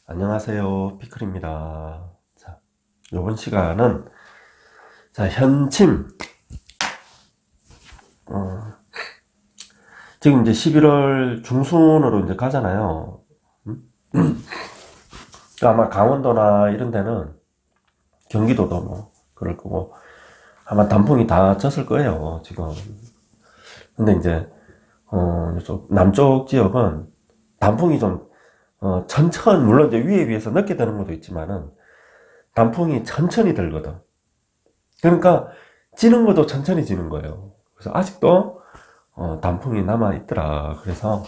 안녕하세요, 피클입니다. 자, 이번 시간은 현침. 어, 지금 이제 11월 중순으로 이제 가잖아요. 음? 아마 강원도나 이런 데는, 경기도도 뭐 그럴 거고 아마 단풍이 다 졌을 거예요, 지금. 근데 이제 이쪽 남쪽 지역은 단풍이 좀 천천히, 물론 이제 위에 비해서 늦게 되는 것도 있지만은 단풍이 천천히 들거든. 그러니까 지는 것도 천천히 지는 거예요. 그래서 아직도 단풍이 남아 있더라. 그래서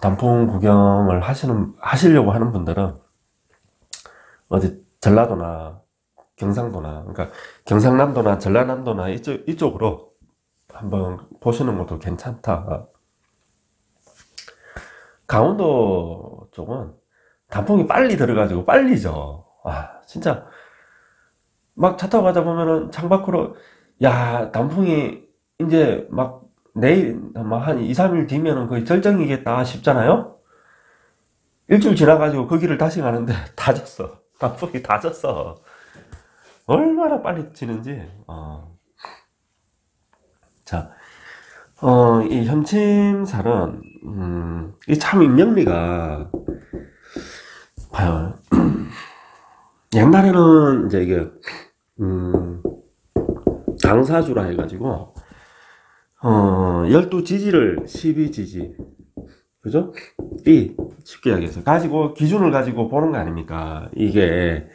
단풍 구경을 하시려고 하는 분들은 어디 전라도나 경상도나, 그러니까 경상남도나 전라남도나 이쪽으로 한번 보시는 것도 괜찮다. 강원도 쪽은 단풍이 빨리 들어가지고 빨리 져. 아, 진짜 막 차 타고 가다 보면은 창밖으로, 야, 단풍이 이제 막 내일 막 한 2, 3일 뒤면은 거의 절정이겠다 싶잖아요? 일주일 지나가지고 그 길을 다시 가는데 다 졌어. 단풍이 다 졌어. 얼마나 빨리 지는지. 자, 이 현침살은, 이 참 명리가, 봐요. 옛날에는 이제 이게, 당사주라 해가지고, 12지지를 12지지. 그죠? 띠, 쉽게 이야기해서. 가지고, 기준을 가지고 보는 거 아닙니까? 이게,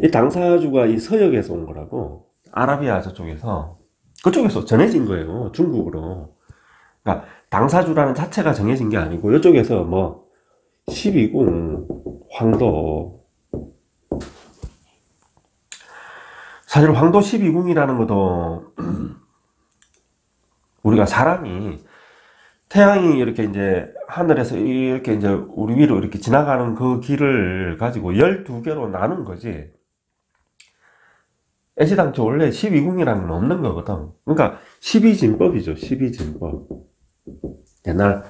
이 당사주가 이 서역에서 온 거라고, 아라비아 저쪽에서, 그쪽에서 전해진 거예요. 중국으로. 그러니까, 당사주라는 자체가 정해진 게 아니고, 이쪽에서 뭐, 12궁, 황도, 사실 황도 12궁이라는 것도, 우리가 사람이, 태양이 이렇게 이제 하늘에서 이렇게 이제 우리 위로 이렇게 지나가는 그 길을 가지고 12개로 나눈 거지. 애시당초 원래 12궁이라는 건 없는 거거든. 그러니까 12진법이죠. 12진법. 옛날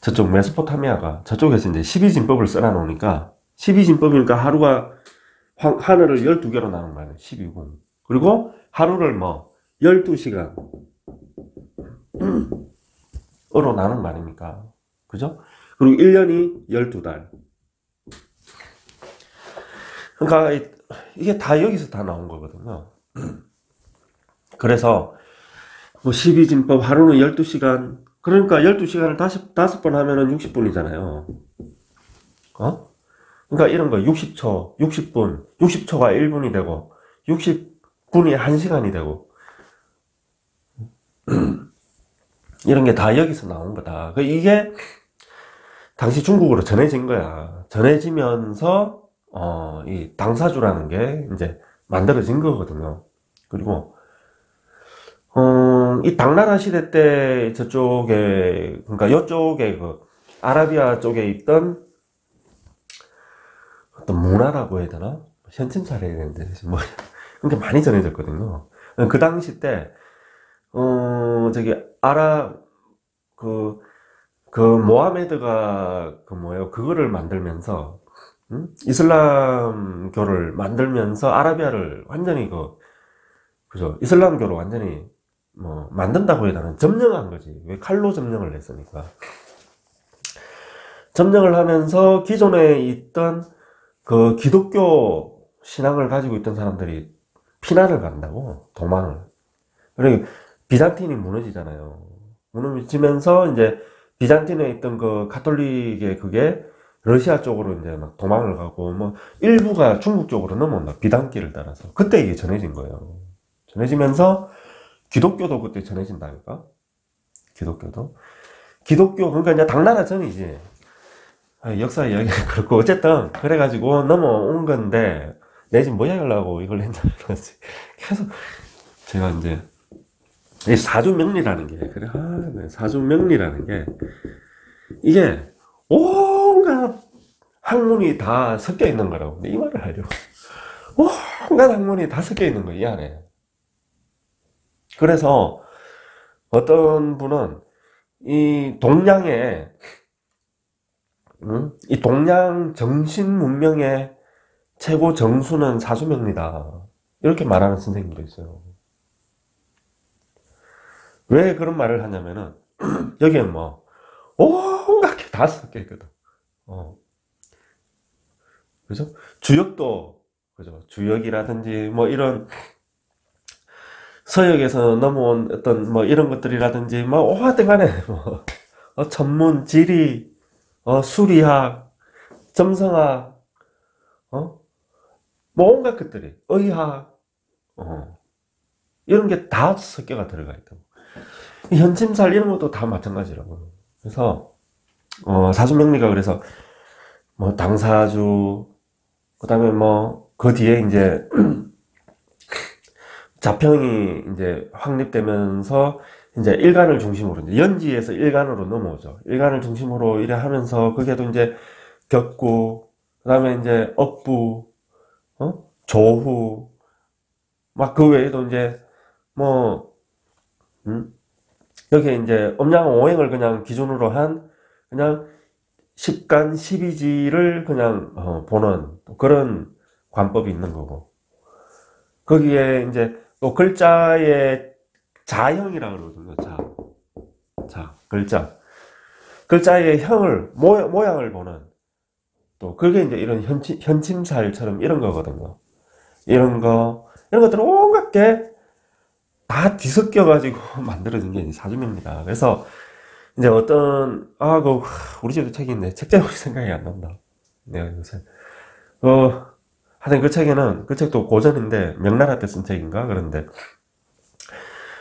저쪽 메소포타미아가 저쪽에서 이제 12진법을 써놔 놓으니까, 12진법이니까 하루가 하늘을 12개로 나눈 거예요. 12궁. 그리고 하루를 뭐 12시간 으로 나눈 말입니까? 그죠? 그리고 1년이 12달. 그러니까 이게 다 여기서 다 나온 거거든요. 그래서 뭐 12진법 하루는 12시간, 그러니까 12시간을 다섯 번 하면은 60분이잖아요. 그러니까 이런 거 60초, 60분, 60초가 1분이 되고 60분이 1시간이 되고, 이런 게 다 여기서 나온 거다. 이게 당시 중국으로 전해진 거야. 전해지면서 이 당사주라는 게 이제 만들어진 거거든요. 그리고 이 당나라 시대 때 저쪽에, 그러니까 이쪽에 그 아라비아 쪽에 있던 어떤 문화라고 해야 되나? 현침살 해야 되는데 뭐 그러니까 많이 전해졌거든요. 그 당시 때 저기 그 모하메드가 그 뭐예요? 그거를 만들면서, 이슬람교를 만들면서 아라비아를 완전히 그죠? 이슬람교로 완전히 뭐 만든다고 해야 되나? 점령한 거지. 왜 칼로 점령을 했으니까. 점령을 하면서 기존에 있던 그 기독교 신앙을 가지고 있던 사람들이 피난을 간다고, 도망을. 그리고 비잔틴이 무너지잖아요. 무너지면서 이제 비잔틴에 있던 그 가톨릭의 그게 러시아 쪽으로 이제 막 도망을 가고, 뭐 일부가 중국 쪽으로 넘어온다. 비단길을 따라서. 그때 이게 전해진 거예요. 전해지면서 기독교도 그때 전해진다니까. 기독교, 그러니까 이제 당나라 전이지. 역사 이야기가 그렇고, 어쨌든 그래가지고 넘어온 건데, 내 지금 뭐 하려고 이걸 했나 그러지. 계속 제가 이제 이 사주명리라는 게, 그래, 네, 사주명리라는 게, 이게 온갖 학문이 다 섞여 있는 거라고. 이 말을 하려고. 온갖 학문이 다 섞여 있는 거야, 이 안에. 그래서 어떤 분은 이 동양에 이 동양 정신 문명의 최고 정수는 사주명리다. 이렇게 말하는 선생님도 있어요. 왜 그런 말을 하냐면은, 여기엔 뭐, 온갖 게 다 섞여 있거든. 그죠? 주역도, 그죠? 주역이라든지, 뭐 이런, 서역에서 넘어온 어떤 뭐 이런 것들이라든지, 뭐, 하여튼 간에, 뭐, 천문, 지리, 수리학, 점성학, 뭐 온갖 것들이, 의학, 이런 게 다 섞여가 들어가 있다고. 현침살 이런 것도 다 마찬가지라고. 그래서, 사주명리가 그래서, 뭐, 당사주, 그 다음에 뭐, 그 뒤에 이제, 자평이 이제 확립되면서, 이제 일간을 중심으로, 이제 연지에서 일간으로 넘어오죠. 일간을 중심으로 이래 하면서, 그게도 이제 격구, 그 다음에 이제 업부, 조후, 막 그 외에도 이제, 뭐, 여기에 이제 음양오행을 그냥 기준으로 한, 그냥 십간, 십이지를 그냥, 보는 그런 관법이 있는 거고. 거기에 이제 또 글자의 자형이라고 그러거든요. 자, 글자. 글자의 형을, 모양을 보는, 또, 그게 이제 이런 현침살처럼 이런 거거든요. 이런 것들은 온갖 게 다 뒤섞여가지고 만들어진 게 사주명리다. 그래서, 이제 우리 집도 책이 있네. 책 제목이 생각이 안 난다. 내가 요새. 하여튼 그 책도 고전인데, 명나라 때 쓴 책인가? 그런데,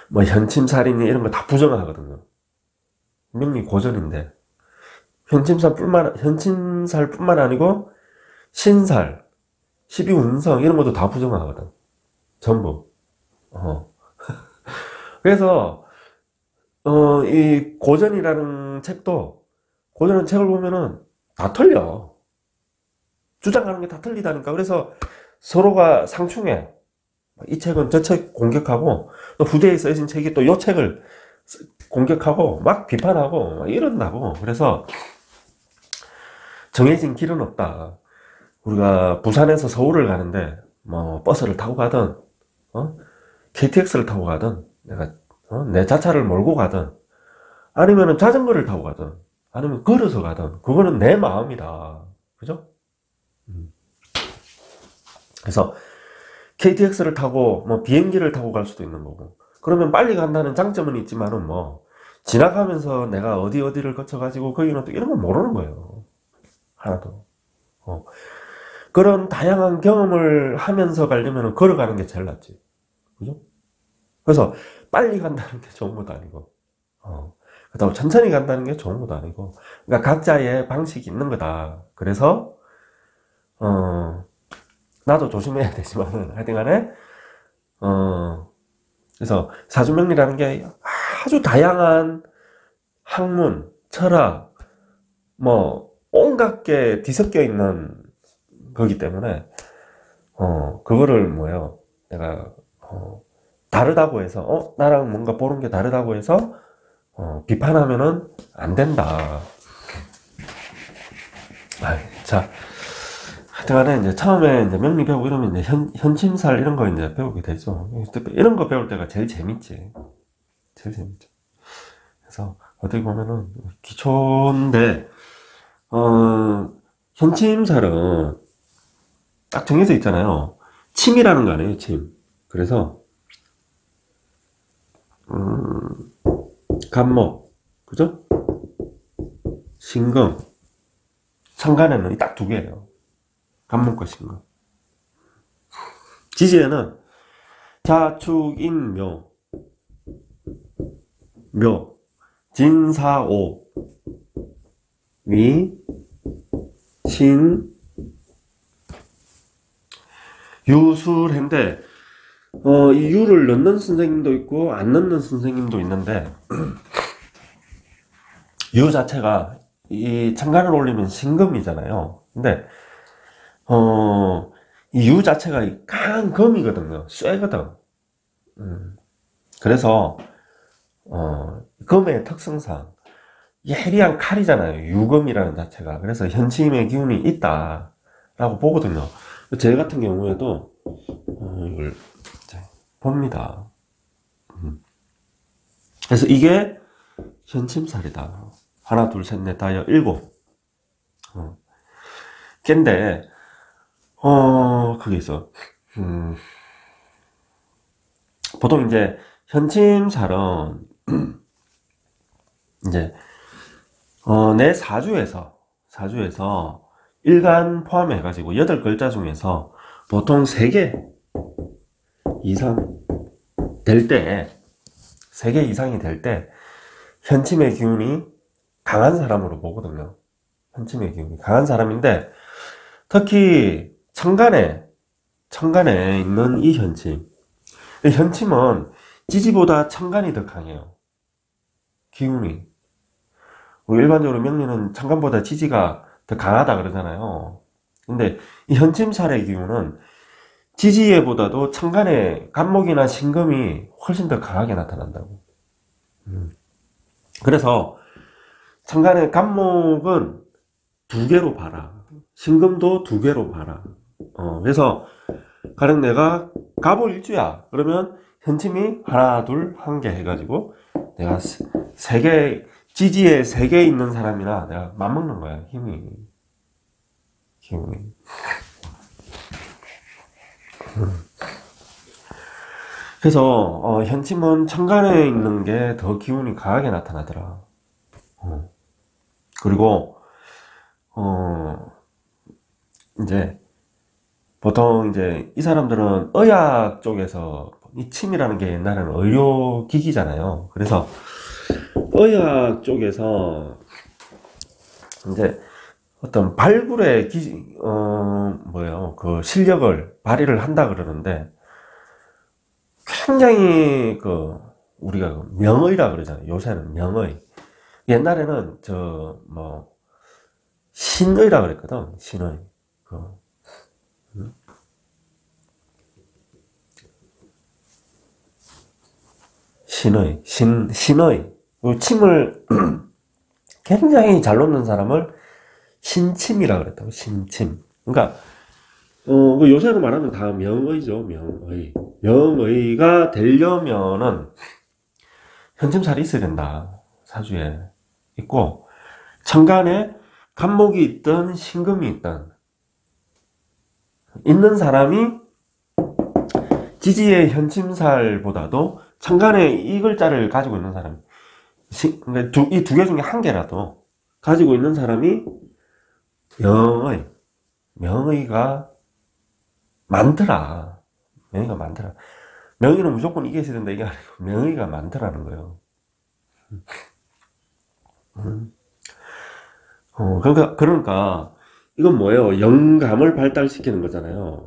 뭐, 현침살이니 이런 거 다 부정하거든요. 명리 고전인데, 현침살뿐만 아니고, 신살, 12운성, 이런 것도 다 부정하거든. 전부. 그래서, 이 고전이라는 책을 보면은 다 틀려. 주장하는 게 다 틀리다니까. 그래서 서로가 상충해. 이 책은 저 책 공격하고, 또 후대에 써진 책이 또 이 책을 공격하고, 막 비판하고, 막 이런다고. 그래서 정해진 길은 없다. 우리가 부산에서 서울을 가는데, 뭐, 버스를 타고 가든, KTX를 타고 가든, 내 자차를 몰고 가든, 아니면은 자전거를 타고 가든, 아니면 걸어서 가든, 그거는 내 마음이다. 그죠? 그래서 KTX를 타고 뭐 비행기를 타고 갈 수도 있는 거고, 그러면 빨리 간다는 장점은 있지만은 뭐 지나가면서 내가 어디를 거쳐가지고 거기는 또 이런 거 모르는 거예요. 하나도. 그런 다양한 경험을 하면서 가려면 걸어가는 게 제일 낫지. 그죠? 그래서 빨리 간다는 게 좋은 것도 아니고, 그렇다고 천천히 간다는 게 좋은 것도 아니고, 그러니까 각자의 방식이 있는 거다. 그래서 나도 조심해야 되지만은, 하여튼 간에, 그래서 사주명리라는 게 아주 다양한 학문, 철학, 뭐, 온갖 게 뒤섞여 있는 거기 때문에, 그거를 내가, 다르다고 해서, 나랑 뭔가 보는 게 다르다고 해서, 비판하면은 안 된다. 자. 하여튼간에 이제 처음에 이제 명리 배우고 이러면 이제 현침살 이런 거 이제 배우게 되죠. 이런 거 배울 때가 제일 재밌지. 제일 재밌죠. 그래서 어떻게 보면은 기초인데, 현침살은 딱 정해져 있잖아요. 침이라는 거 아니에요, 침. 그래서, 간목, 그죠? 신금, 천간에는 딱 두 개예요. 간목과 신금. 지지에는 자축인묘, 묘, 진사오, 위, 신, 유술인데, 이 유를 넣는 선생님도 있고 안 넣는 선생님도 있는데, 유 자체가 이 천간을 올리면 신금이잖아요. 근데 이 유 자체가 강한 금이거든요. 쇠거든. 그래서 금의 특성상 예리한 칼이잖아요. 유금이라는 자체가. 그래서 현침의 기운이 있다라고 보거든요. 제 같은 경우에도 이걸 봅니다. 그래서 이게 현침살이다. 하나, 둘, 셋, 넷, 다여, 일곱. 깬데, 그게 있어. 보통 이제, 현침살은, 이제, 내 사주에서, 일간 포함해가지고 8글자 중에서 보통 3개 이상 될 때, 3개 이상이 될 때, 현침의 기운이 강한 사람으로 보거든요. 현침의 기운이 강한 사람인데, 특히 천간에 있는 이 현침. 현침은 지지보다 천간이 더 강해요. 기운이. 우리 일반적으로 명리는 천간보다 지지가 더 강하다 그러잖아요. 근데 이 현침살의 기운은 지지에보다도 천간의 간목이나 신금이 훨씬 더 강하게 나타난다고. 그래서 천간의 간목은 2개로 봐라. 신금도 2개로 봐라. 그래서 가령 내가 갑오일주야. 그러면 현침이 하나, 둘, 1개 해가지고 내가 3개, 지지에 3개 있는 사람이나 내가 맞먹는 거야. 힘이. 그래서 현침은 천간에 있는 게 더 기운이 강하게 나타나더라. 그리고 이제 보통 이제 이 사람들은 의학 쪽에서 이 침이라는 게 옛날에는 의료기기잖아요. 그래서 의학 쪽에서 이제 어떤 발굴의 그 실력을 발휘를 한다 그러는데 굉장히 우리가 명의라 그러잖아요. 요새는 명의. 옛날에는 신의라 그랬거든. 신의. 신의. 침을 굉장히 잘 놓는 사람을 신침이라 그랬다고. 신침. 그러니까 요새로 말하면 다 명의죠. 명의가 되려면은 현침살이 있어야 된다. 사주에 있고, 천간에 간목이 있든 신금이 있든 있는 사람이 지지의 현침살보다도 천간에 이 글자를 가지고 있는 사람, 그러니까 이 2개 중에 1개라도 가지고 있는 사람이 명의가 많더라. 명의는 무조건 이게 있어야 된다, 이게 아니고, 명의가 많더라는 거예요. 그러니까, 이건 뭐예요? 영감을 발달시키는 거잖아요.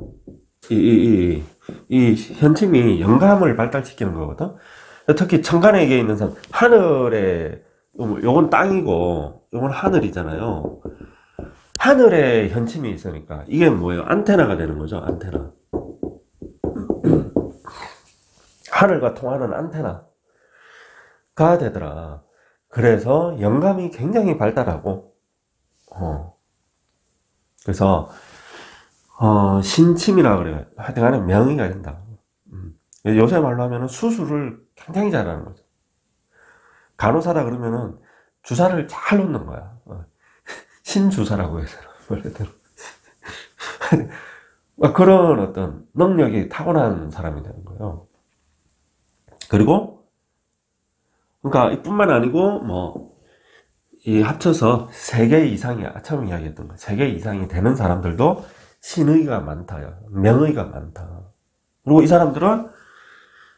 이 현침이 영감을 발달시키는 거거든? 특히 천간에 있는 사람, 하늘에, 요건 땅이고, 요건 하늘이잖아요. 하늘에 현침이 있으니까, 이게 뭐예요? 안테나가 되는 거죠, 안테나. 하늘과 통하는 안테나가 되더라. 그래서 영감이 굉장히 발달하고, 그래서, 신침이라 그래요. 하여튼간에 명의가 된다. 요새 말로 하면은 수술을 굉장히 잘하는 거죠. 간호사라 그러면은 주사를 잘 놓는 거야. 신주사라고 해서, 원래대로. 그런 어떤 능력이 타고난 사람이 되는 거예요. 그리고, 그러니까 이뿐만 아니고, 이 합쳐서 3개 이상이, 처음 이야기했던 거, 3개 이상이 되는 사람들도 신의가 많다요. 명의가 많다. 그리고 이 사람들은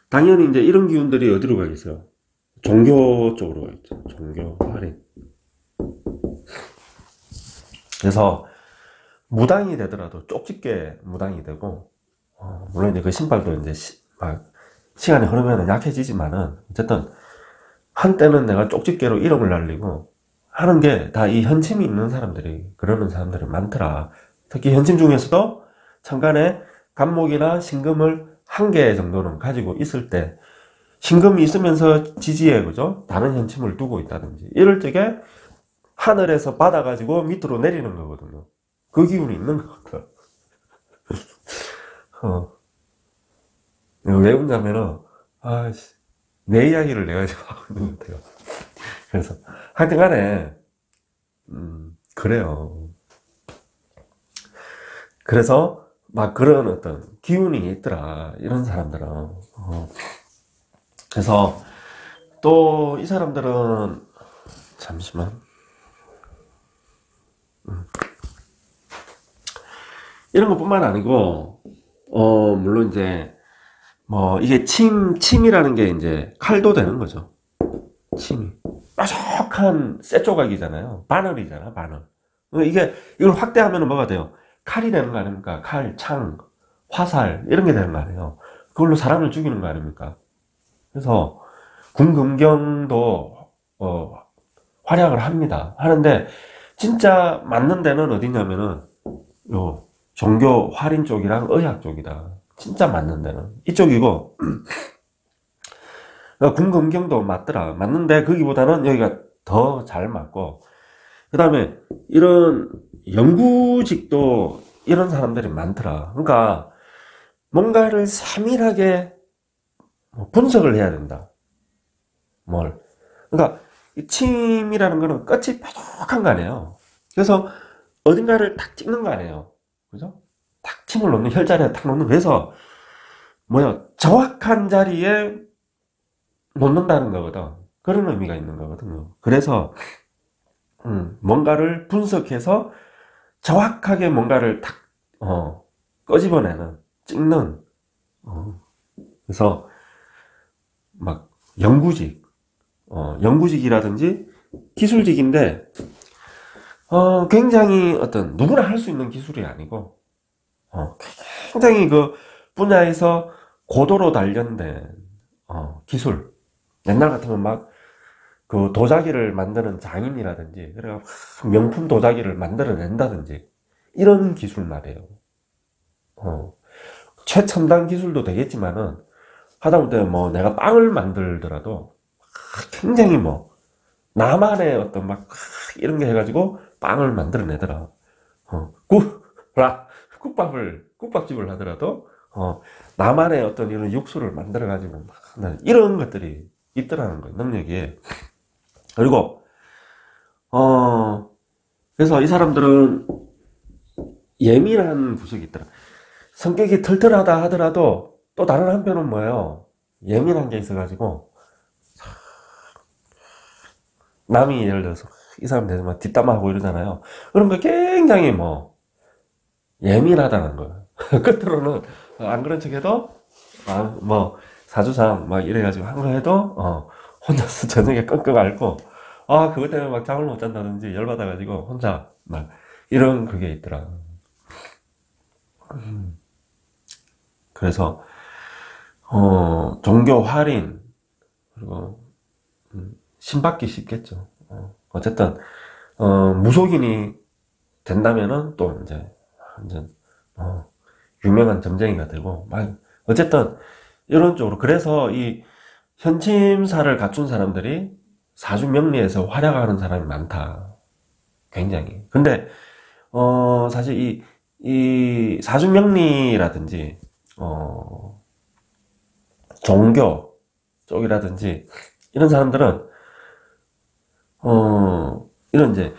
당연히 이제 이런 기운들이 어디로 가겠어요? 종교 쪽으로 가겠죠. 종교, 할인. 그래서 무당이 되더라도 쪽집게 무당이 되고, 물론 이제 그 신발도 이제 시간이 흐르면 약해지지만은, 어쨌든 한때는 내가 쪽집게로 이름을 날리고 하는 게 다 이 현침이 있는 사람들이, 그러는 사람들이 많더라. 특히 현침 중에서도 천간에 간목이나 신금을 1개 정도는 가지고 있을 때 신금이 있으면서 지지에, 그죠? 다른 현침을 두고 있다든지. 이럴 적에 하늘에서 받아가지고 밑으로 내리는 거거든요. 그 기운이 있는 거거든. 왜 웃냐면은, 내 이야기를 내가 지금 하고 있는 것 같아요. 그래서, 하여튼 간에, 그래요. 그래서, 막 그런 어떤 기운이 있더라. 이런 사람들은. 그래서, 또, 이 사람들은, 잠시만. 이런 것뿐만 아니고, 물론 이제, 뭐, 이게 침이라는 게 이제 칼도 되는 거죠. 침이. 뾰족한 쇠 조각이잖아요. 바늘이잖아, 바늘. 이걸 확대하면 뭐가 돼요? 칼이 되는 거 아닙니까? 칼, 창, 화살, 이런 게 되는 거 아니에요? 그걸로 사람을 죽이는 거 아닙니까? 그래서, 군금경도, 활약을 합니다. 하는데, 진짜 맞는 데는 어디냐면은, 요, 종교 활인 쪽이랑 의학 쪽이다. 진짜 맞는 데는. 이쪽이고, 군금경도 맞더라. 맞는데, 거기보다는 여기가 더 잘 맞고, 그 다음에, 이런 연구직도 이런 사람들이 많더라. 그러니까, 뭔가를 세밀하게 분석을 해야 된다. 뭘. 그러니까, 이 침이라는 거는 끝이 뾰족한 거 아니에요. 그래서, 어딘가를 탁 찍는 거 아니에요. 그죠? 탁 침을 놓는, 혈자리에 탁 놓는. 그래서, 정확한 자리에 놓는다는 거거든. 그런 의미가 있는 거거든요. 그래서, 뭔가를 분석해서 정확하게 뭔가를 탁, 끄집어내는, 찍는, 그래서, 막, 연구직이라든지 기술직인데, 굉장히 누구나 할 수 있는 기술이 아니고, 굉장히 그 분야에서 고도로 단련된, 기술. 옛날 같으면 막, 그 도자기를 만드는 장인이라든지, 그래가 명품 도자기를 만들어낸다든지, 이런 기술 말이에요. 최첨단 기술도 되겠지만은, 하다못해 내가 빵을 만들더라도, 굉장히 나만의 어떤 이런 게 해가지고, 빵을 만들어내더라. 국밥집을 하더라도, 나만의 어떤 이런 육수를 만들어가지고, 이런 것들이 있더라는 거예요, 능력이. 그리고, 그래서 이 사람들은 예민한 구석이 있더라. 성격이 털털하다 하더라도, 또 다른 한편은 뭐예요? 예민한 게 있어가지고, 남이 예를 들어서, 이 사람 대해서 막 뒷담화하고 이러잖아요. 그런 거 굉장히 예민하다는 거예요. 끝으로는, 안 그런 척 해도, 사주상 막 이래가지고 한 거 해도, 혼자서 저녁에 끙끙 앓고, 그것 때문에 막 잠을 못 잔다든지 열받아가지고 혼자 막 이런 그게 있더라. 그래서, 종교 할인, 그리고, 신받기 쉽겠죠. 어쨌든, 무속인이 된다면은 또 이제, 완전, 유명한 점쟁이가 되고, 어쨌든, 이런 쪽으로. 그래서 이 현침사를 갖춘 사람들이 사주명리에서 활약하는 사람이 많다. 굉장히. 근데, 사실 이 사주명리라든지, 종교 쪽이라든지, 이런 사람들은, 이런 이제,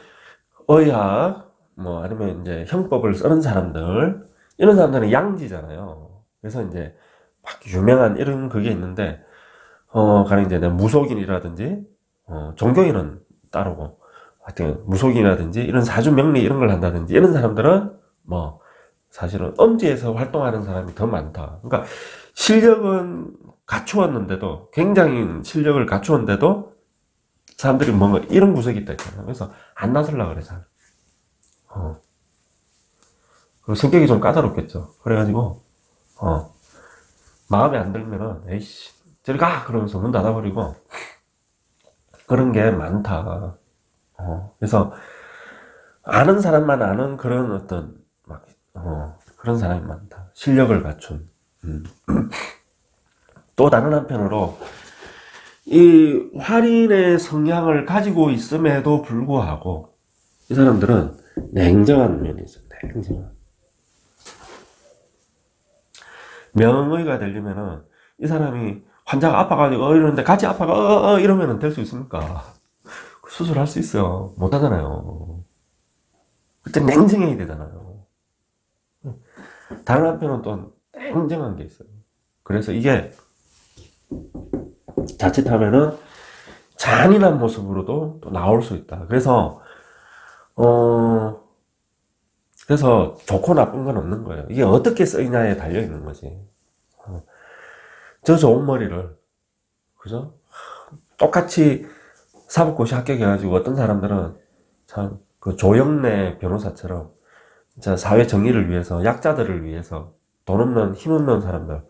의학, 아니면 이제 형법을 쓰는 사람들, 이런 사람들은 양지잖아요. 그래서 이제, 막 유명한 이런 그게 있는데, 가령 이제 무속인이라든지, 종교인은 따르고, 하여튼, 무속인이라든지, 이런 사주명리 이런 걸 한다든지, 이런 사람들은, 사실은 엄지에서 활동하는 사람이 더 많다. 그러니까, 실력은 갖추었는데도, 굉장히 실력을 갖추었는데도, 사람들이 뭔가 이런 구석이 있다 있잖아요. 그래서, 안 나서려고 그래, 잘. 그리고 성격이 좀 까다롭겠죠. 그래가지고, 마음에 안 들면은, 에이씨, 저리 가! 그러면서 문 닫아버리고, 그런 게 많다. 그래서, 아는 사람만 아는 그런 그런 사람이 많다. 실력을 갖춘. 또 다른 한편으로, 이 활인의 성향을 가지고 있음에도 불구하고 이 사람들은 냉정한 면이 있어요. 냉정한. 명의가 되려면은 이 사람이 환자가 아파가지고 이러는데 같이 아파가 이러면은 될 수 있습니까? 수술할 수 있어요. 못 하잖아요. 그때 냉정해야 되잖아요. 다른 한편은 또 냉정한 게 있어요. 그래서 이게 자칫하면은 잔인한 모습으로도 또 나올 수 있다. 그래서 그래서 좋고 나쁜 건 없는 거예요. 이게 어떻게 쓰이냐에 달려 있는 거지. 저 좋은 머리를, 그죠? 똑같이 사법고시 합격해가지고 어떤 사람들은 참 그 조영래 변호사처럼 진짜 사회 정의를 위해서, 약자들을 위해서, 돈 없는, 힘 없는 사람들,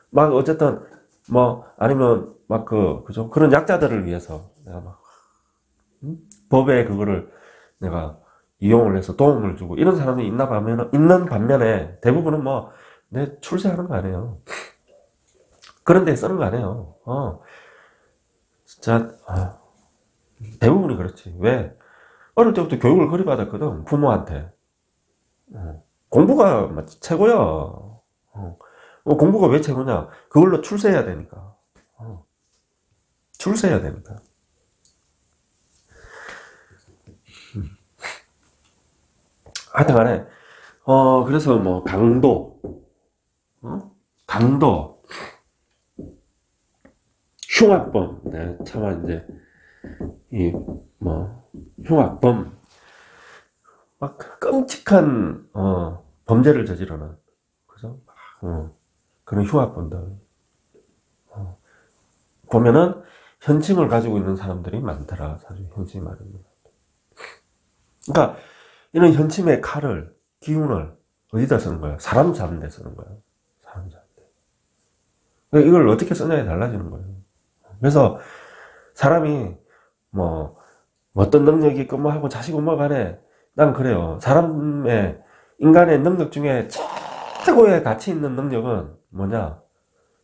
막 어쨌든 뭐 아니면 막 그죠? 그런 약자들을 위해서 내가 막 법에 그거를 내가 이용을 해서 도움을 주고 이런 사람이 있는 반면에 대부분은 뭐 내 출세하는 거 아니에요. 그런 데 쓰는 거 아니에요. 진짜 대부분이 그렇지. 왜? 어릴 때부터 교육을 그리 받았거든. 부모한테. 공부가 최고야. 공부가 왜 최고냐? 그걸로 출세해야 되니까. 출세해야 되니까. 하여튼 간에, 그래서 뭐, 강도, 흉악범, 네, 차마 이제, 흉악범, 막 끔찍한, 범죄를 저지르는, 그죠? 그런 흉악범들. 보면은, 현침을 가지고 있는 사람들이 많더라, 사실, 현침이 많은. 그러니까, 이런 현침의 칼을, 기운을 어디다 쓰는 거야? 사람 잡는 데 쓰는 거야. 사람 잡는 데. 그러니까 이걸 어떻게 쓰냐에 달라지는 거예요. 그래서 사람이 뭐 어떤 능력이 있고 뭐 하고 자식 엄마 간에 난 그래요. 인간의 능력 중에 최고의 가치 있는 능력은 뭐냐?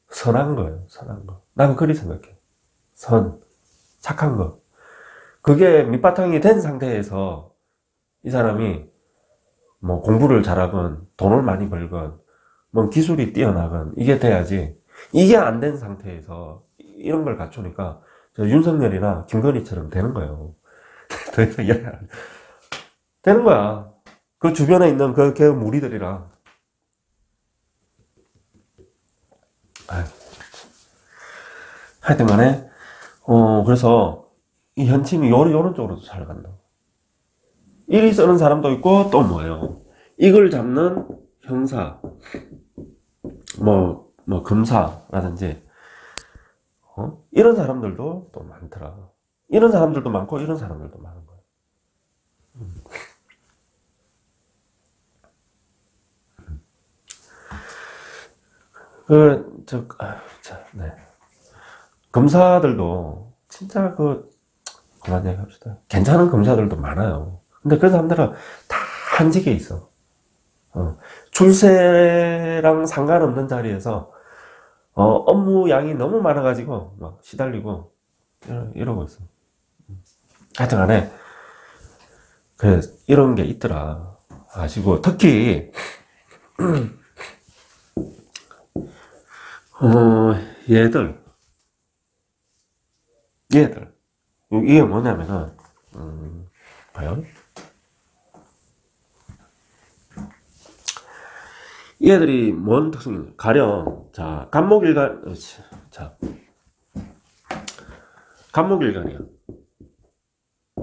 선한 거예요. 선한 거. 난 그리 생각해. 착한 거. 그게 밑바탕이 된 상태에서 이 사람이 뭐 공부를 잘하건 돈을 많이 벌건 뭐 기술이 뛰어나건 이게 돼야지. 이게 안 된 상태에서 이런 걸 갖추니까 저 윤석열이나 김건희처럼 되는 거예요. 더 이상 이야기 안 해. 되는 거야. 그 주변에 있는 걔 무리들이랑. 하여튼 간에, 그래서 이 현침이 요런 쪽으로도 잘 간다. 일이 쓰는 사람도 있고, 또 뭐예요? 이걸 잡는 형사, 검사라든지, 이런 사람들도 또 많더라. 이런 사람들도 많고, 이런 사람들도 많은 거야. 네. 검사들도 진짜 그만 얘기합시다. 괜찮은 검사들도 많아요. 근데 그 사람들은 다 한직에 있어. 출세랑 상관없는 자리에서 업무 양이 너무 많아가지고 막 시달리고 이러고 있어. 하여튼 간에 이런 게 있더라. 아시고 특히 얘들 이게 뭐냐면은 과연 얘들이 뭔 특성이 가령 간목일간이야.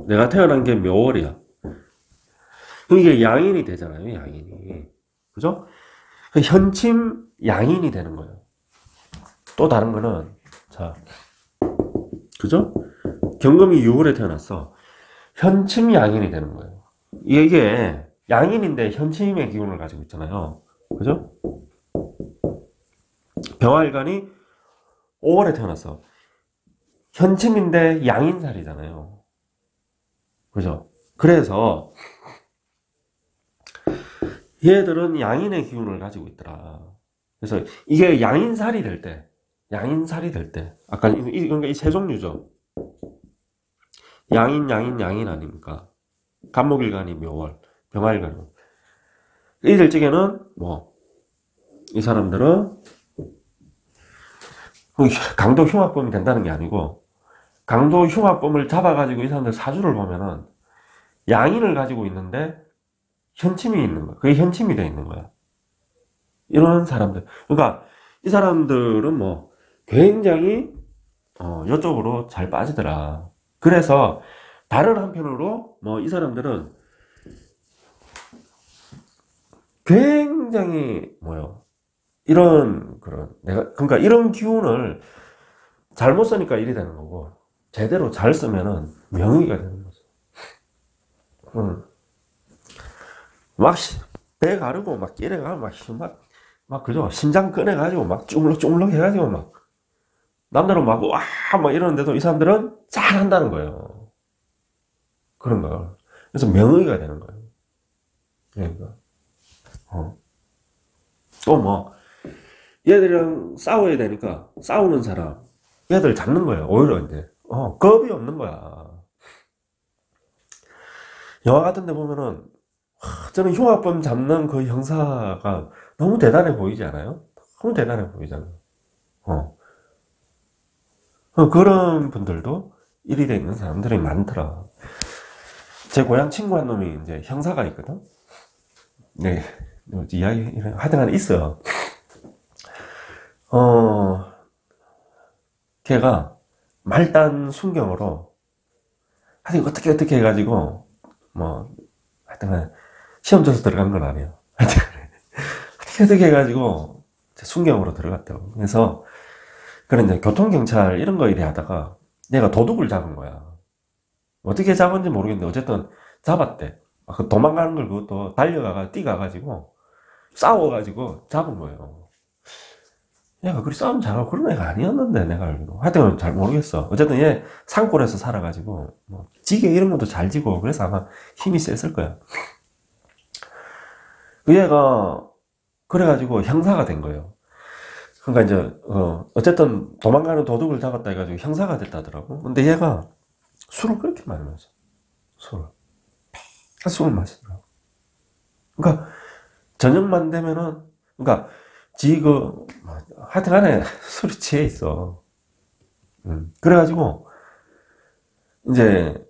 내가 태어난 게 몇 월이야. 그럼 이게 양인이 되잖아요. 양인이. 그죠? 현침 양인이 되는 거예요. 또 다른 거는 그죠? 경금이 6월에 태어났어. 현침 양인이 되는 거예요. 이게 양인인데 현침의 기운을 가지고 있잖아요. 그죠? 병화일간이 5월에 태어났어. 현침인데 양인살이잖아요. 그죠? 그래서 얘들은 양인의 기운을 가지고 있더라. 그래서 이게 양인살이 될 때, 양인살이 될 때, 아까 그러니까 이 세 종류죠. 양인, 양인 아닙니까? 간목일간이 묘월, 병화일간이. 이럴 적에는 뭐 이 사람들은 강도 흉악범이 된다는 게 아니고, 강도 흉악범을 잡아가지고 이 사람들 사주를 보면은 양인을 가지고 있는데 현침이 있는 거야. 그게 현침이 돼 있는 거야. 이런 사람들. 그러니까 이 사람들은 뭐 굉장히 이쪽으로 잘 빠지더라. 그래서 다른 한편으로 뭐 이 사람들은 굉장히 뭐요. 이런 그런 내가 그러니까 이런 기운을 잘못 쓰니까 일이 되는 거고 제대로 잘 쓰면은 명의가 되는 거죠. 배 가르고 막 끼래가 막 그죠. 심장 꺼내가지고 막 쭈물럭 해가지고 막 남들은 막 이러는데도 이 사람들은 잘 한다는 거예요. 그런 걸. 그래서 명의가 되는 거예요. 그러니까 또 뭐 얘들이랑 싸워야 되니까 싸우는 사람 얘들 잡는 거예요. 오히려 이제 겁이 없는 거야. 영화 같은 데 보면은 저는 흉악범 잡는 그 형사가 너무 대단해 보이지 않아요? 너무 대단해 보이잖아요. 그런 분들도 일이 돼 있는 사람들이 많더라. 제 고향 친구 한 놈이 이제 형사가 있거든. 네, 이야기 하여튼간 있어요. 걔가 말단 순경으로 하여튼 어떻게 해가지고 뭐 하여튼간 시험 쳐서 들어간 건 아니에요. 하여튼 어떻게 해가지고 순경으로 들어갔다고. 그래서 그런 이제 교통경찰 이런 거 일하다가 내가 도둑을 잡은 거야. 어떻게 잡은지 모르겠는데 어쨌든 잡았대. 그 도망가는 걸 그것도 뛰가가지고 싸워가지고 잡은 거예요. 얘가 그리 싸움 잘하고 그런 애가 아니었는데 내가 알기로. 하여튼 잘 모르겠어. 어쨌든 얘 산골에서 살아가지고 뭐 지게 이런 것도 잘 지고 그래서 아마 힘이 셌을 거야. 그 얘가 그래가지고 형사가 된 거예요. 그러니까 이제 어쨌든 도망가는 도둑을 잡았다 해가지고 형사가 됐다더라고. 근데 얘가 술을 그렇게 많이 마셔. 술을 마시더라고. 그러니까 저녁만 되면은 그러니까 하여튼간에 술이 취해 있어. 그래가지고 이제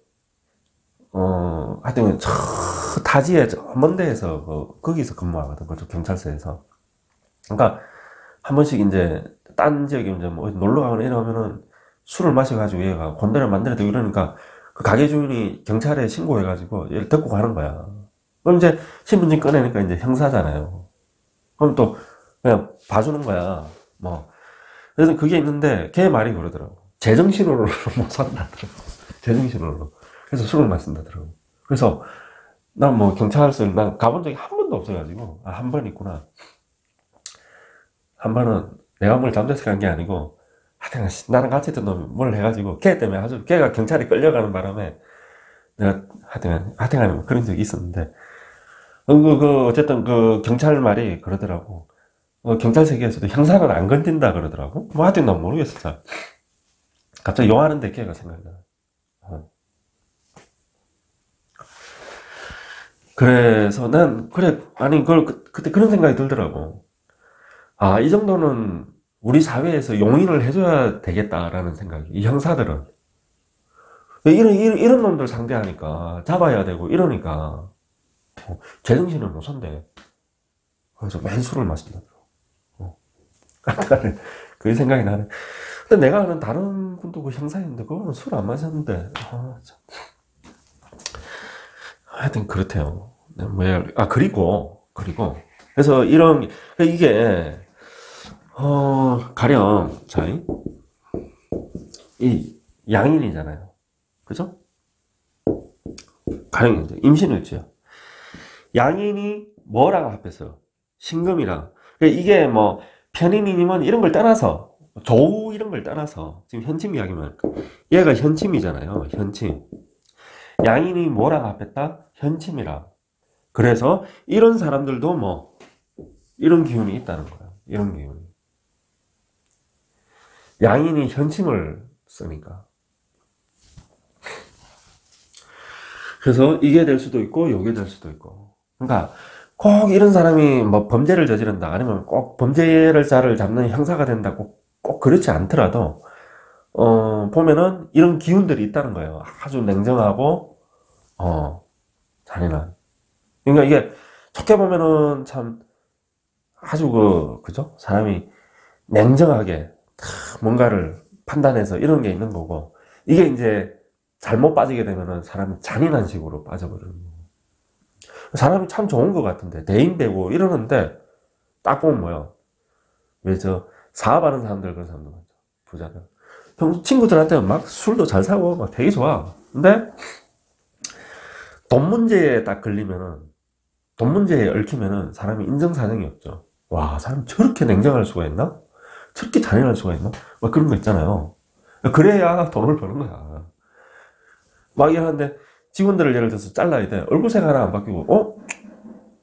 하여튼 저 타지에 먼 데에서 거기서 근무하거든. 그 경찰서에서. 그러니까 한 번씩 이제 딴 지역에 이제 뭐 놀러 가거나 이러면은 술을 마셔가지고 얘가 곤드레 만들어대고 이러니까 그 가게 주인이 경찰에 신고해가지고 얘를 데리고 가는 거야. 그럼 이제 신분증 꺼내니까 이제 형사잖아요. 그럼 또 그냥 봐주는 거야. 뭐 그래서 그게 있는데 걔 말이 그러더라고. 제정신으로 못 산다더라고. 제정신으로. 그래서 술을 마신다더라고. 그래서 난 뭐 경찰서를 난 가본 적이 한 번도 없어가지고 한 번 있구나. 한 번은 내가 뭘 잘못해서 간 게 아니고 하여튼 나랑 같이 있던 놈이 뭘 해가지고 걔 때문에 아주 걔가 경찰에 끌려가는 바람에 내가 하여튼 그런 적이 있었는데 어쨌든 그 경찰 말이 그러더라고. 경찰 세계에서도 형사는 안 건든다 그러더라고. 뭐 하여튼 난 모르겠어. 잘. 갑자기 용하는데 걔가 생각이 나. 그래서 난 그래 아니 그걸 그때 그런 생각이 들더라고. 이 정도는 우리 사회에서 용인을 해줘야 되겠다라는 생각이. 이 형사들은 이런 놈들 상대하니까 잡아야 되고 이러니까 제정신을 못 선대. 그래서 맨 술을 마신다더라고. 그 생각이 나네. 근데 내가 아는 다른 분도 그 형사였는데 그거는 술 안 마셨는데 참. 하여튼 그렇대요. 그리고 그래서 이게 가령 이 양인이잖아요. 그죠? 가령 이제 임신일지요. 양인이 뭐랑 합해서 신금이랑 이게 뭐 편인이면 이런 걸 떠나서 조우 이런 걸 떠나서 지금 현침 이야기만 얘가 현침이잖아요. 현침. 양인이 뭐랑 합했다? 현침이랑. 그래서 이런 사람들도 뭐 이런 기운이 있다는 거야. 이런 기운이. 양인이 현침을 쓰니까. 그래서 이게 될 수도 있고 요게 될 수도 있고. 그러니까 꼭 이런 사람이 뭐 범죄를 저지른다, 아니면 꼭 범죄를 자를 잡는 형사가 된다, 꼭 그렇지 않더라도 보면은 이런 기운들이 있다는 거예요. 아주 냉정하고 잔인한. 그러니까 이게 좋게 보면은 참 아주 그죠? 사람이 냉정하게 뭔가를 판단해서 이런 게 있는 거고, 이게 이제 잘못 빠지게 되면은 사람이 잔인한 식으로 빠져버리는 거고. 사람이 참 좋은 것 같은데, 대인배고 이러는데, 딱 보면 뭐야. 왜 사업하는 사람들, 그런 사람들 많죠. 부자들. 평소 친구들한테 막 술도 잘 사고, 막 되게 좋아. 근데, 돈 문제에 딱 걸리면은, 돈 문제에 얽히면은 사람이 인정사정이 없죠. 와, 사람 저렇게 냉정할 수가 있나? 저렇게 잔인할 수가 있나? 막 그런 거 있잖아요. 그래야 돈을 버는 거야. 막 이러는데, 직원들을 예를 들어서 잘라야 돼. 얼굴색 하나 안 바뀌고,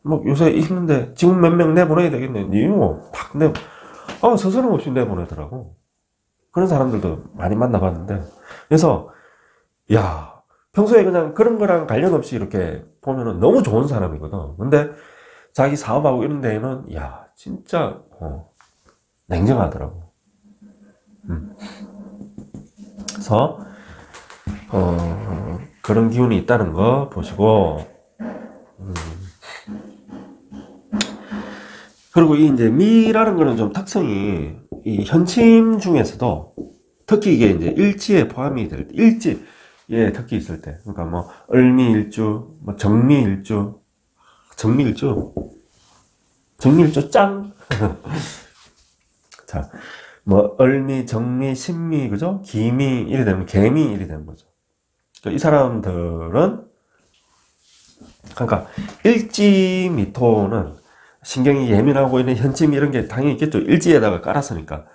뭐 요새 있는데 직원 몇 명 내보내야 되겠네. 이거 팍 서스럼 없이 내보내더라고. 그런 사람들도 많이 만나봤는데, 그래서 야, 평소에 그냥 그런 거랑 관련 없이 이렇게 보면은 너무 좋은 사람이거든. 근데 자기 사업하고 이런 데에는 야, 진짜 냉정하더라고. 그래서 그런 기운이 있다는 거 보시고, 그리고 이 이제 미라는 거는 좀 특성이, 이 현침 중에서도 특히 이게 이제 일지에 포함이 될 때, 일지에 특히 있을 때, 그러니까 뭐 을미일주, 뭐 정미일주, 정미일주 짱. 자, 뭐 을미, 정미, 신미, 그죠? 기미 이래 되면 개미 이래 되는 거죠. 이 사람들은, 그러니까 일지미토는 신경이 예민하고 있는 현침 이런 게 당연히 있겠죠. 일지에다가 깔았으니까.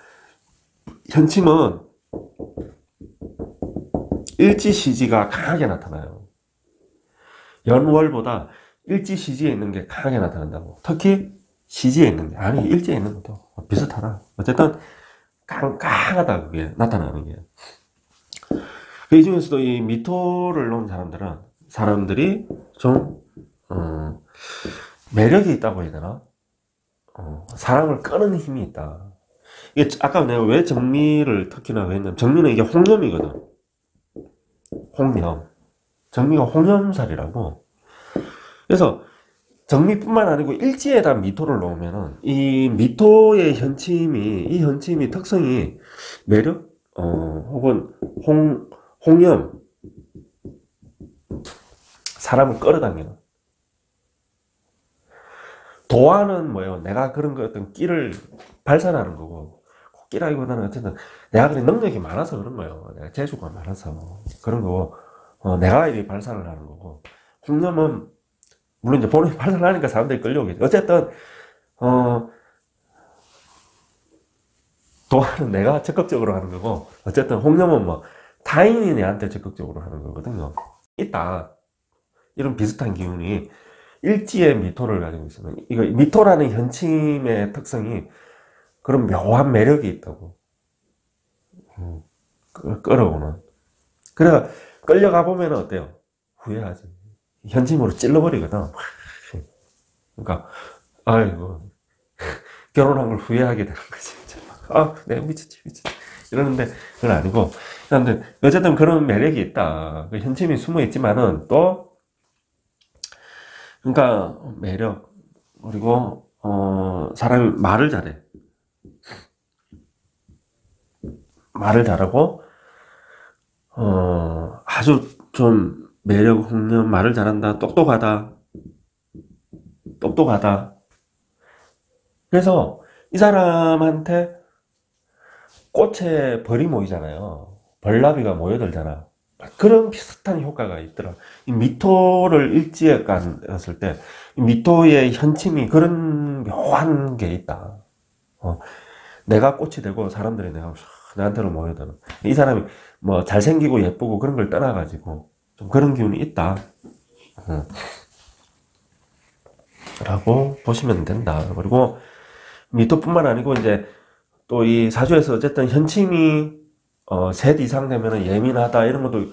현침은 일지시지가 강하게 나타나요. 연월보다 일지시지에 있는 게 강하게 나타난다고. 특히 시지에 있는 게, 아니 일지에 있는 것도 비슷하다. 어쨌든 강하다, 그게 나타나는 게. 이 중에서도 이 미토를 놓은 사람들이 좀 매력이 있다고 해야 되나? 사람을 끄는 힘이 있다. 이게 아까 내가 왜 정미를 특히나 했냐면, 정미는 이게 홍염이거든. 홍염. 정미가 홍염살이라고. 그래서 정미뿐만 아니고 일지에다 미토를 놓으면은 이 미토의 이 현침이 특성이 매력, 혹은 홍염, 사람을 끌어당기는. 도화는 뭐예요? 내가 그런 거 어떤 끼를 발산하는 거고, 끼라기보다는 어쨌든 내가 그런 능력이 많아서 그런 거예요. 내가 재주가 많아서 그런 거고, 내가 이 발산을 하는 거고, 홍염은 물론 이제 본인이 발산을 하니까 사람들이 끌려오겠죠. 어쨌든 도화는 내가 적극적으로 하는 거고, 어쨌든 홍염은 뭐 타인이 내한테 적극적으로 하는 거거든요. 있다. 이런 비슷한 기운이 일지의 미토를 가지고 있으면, 이거 미토라는 현침의 특성이 그런 묘한 매력이 있다고. 끌어오는. 그래 끌려가 보면 어때요? 후회하지. 현침으로 찔러버리거든. 그러니까 아이고, 결혼한 걸 후회하게 되는 거지. 내가 미쳤지. 이러는데 그건 아니고, 근데 어쨌든 그런 매력이 있다. 그 현침이 숨어 있지만은 또, 그러니까 매력, 그리고 사람이 말을 잘해. 말을 잘하고, 아주 좀 매력, 홍련, 말을 잘한다, 똑똑하다. 그래서 이 사람한테 꽃에 벌이 모이잖아요. 벌나비가 모여들잖아. 그런 비슷한 효과가 있더라. 이 미토를 일지에 깠을 때, 이 미토의 현침이 그런 묘한 게 있다. 내가 꽃이 되고 사람들이 나한테로 모여드는. 이 사람이 뭐 잘생기고 예쁘고 그런 걸 떠나가지고 좀 그런 기운이 있다. 라고 보시면 된다. 그리고 미토뿐만 아니고 이제 또 이 사주에서 어쨌든 현침이 셋 이상 되면 예민하다 이런 것도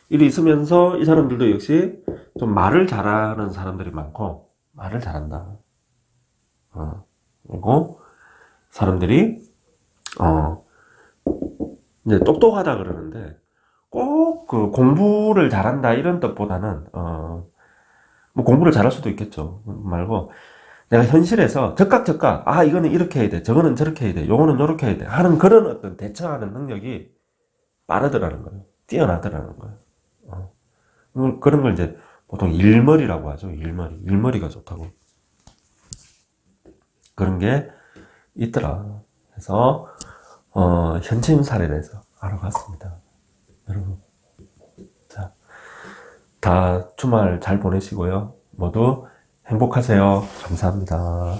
일이 있으면서 이 사람들도 역시 좀 말을 잘하는 사람들이 많고 말을 잘한다. 그리고 사람들이 이제 똑똑하다 그러는데 꼭 그 공부를 잘한다 이런 뜻보다는 뭐 공부를 잘할 수도 있겠죠. 말고 내가 현실에서 즉각 아 이거는 이렇게 해야 돼, 저거는 저렇게 해야 돼, 요거는 요렇게 해야 돼 하는 그런 어떤 대처하는 능력이 빠르더라는 거예요. 뛰어나더라는 거예요. 그런 걸 이제 보통 일머리라고 하죠. 일머리가 좋다고 그런 게 있더라. 그래서 현침 사례에 대해서 알아봤습니다. 여러분, 자, 다 주말 잘 보내시고요. 모두 행복하세요. 감사합니다.